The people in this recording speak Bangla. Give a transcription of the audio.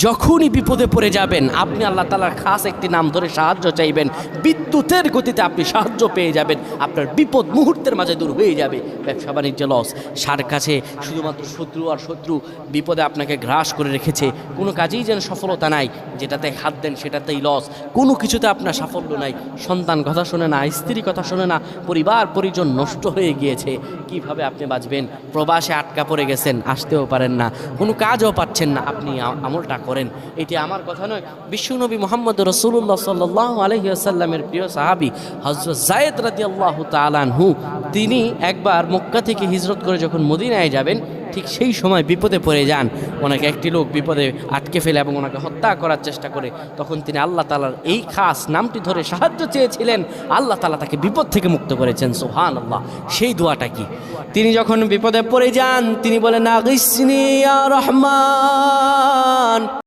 যখনই বিপদে পড়ে যাবেন আপনি আল্লাহ তাআলার খাস একটি নাম ধরে সাহায্য চাইবেন, বিদ্যুতের গতিতে আপনি সাহায্য পেয়ে যাবেন, আপনার বিপদ মুহূর্তের মাঝে দূর হয়ে যাবে। ব্যবসা বাণিজ্য লস, সার কাছে শুধুমাত্র শত্রু আর শত্রু বিপদে আপনাকে গ্রাস করে রেখেছে, কোনো কাজেই যেন সফলতা নাই, যেটাতে হাত দেন সেটাতেই লস, কোনো কিছুতে আপনার সাফল্য নাই, সন্তান কথা শোনে না, স্ত্রী কথা শোনে না, পরিবার পরিজন নষ্ট হয়ে গিয়েছে, কিভাবে আপনি বাঁচবেন? প্রবাসে আটকা পড়ে গেছেন, আসতেও পারেন না, কোনো কাজও পাচ্ছেন না, আপনি আমলটা করেন। এটি আমার কথা নয়, বিশ্বনবী মুহাম্মদ রাসূলুল্লাহ সাল্লাল্লাহু আলাইহি ওয়াসাল্লামের প্রিয় সাহাবী হযরত যায়েদ রাদিয়াল্লাহু তাআলা আনহু, তিনি একবার মক্কা থেকে হিজরত করে যখন মদিনায় যাবেন, ঠিক সেই সময় বিপদে পড়ে যান। ওনাকে একটি লোক বিপদে আটকে ফেলে এবং ওনাকে হত্যা করার চেষ্টা করে। তখন তিনি আল্লাহ তাআলার এই খাস নামটি ধরে সাহায্য চেয়েছিলেন, আল্লাহ তাআলা তাকে বিপদ থেকে মুক্ত করেছেন। সুবহানাল্লাহ। সেই দোয়াটা কি? তিনি যখন বিপদে পড়ে যান তিনি বলেন, আগিসনি ইয়া রহমান।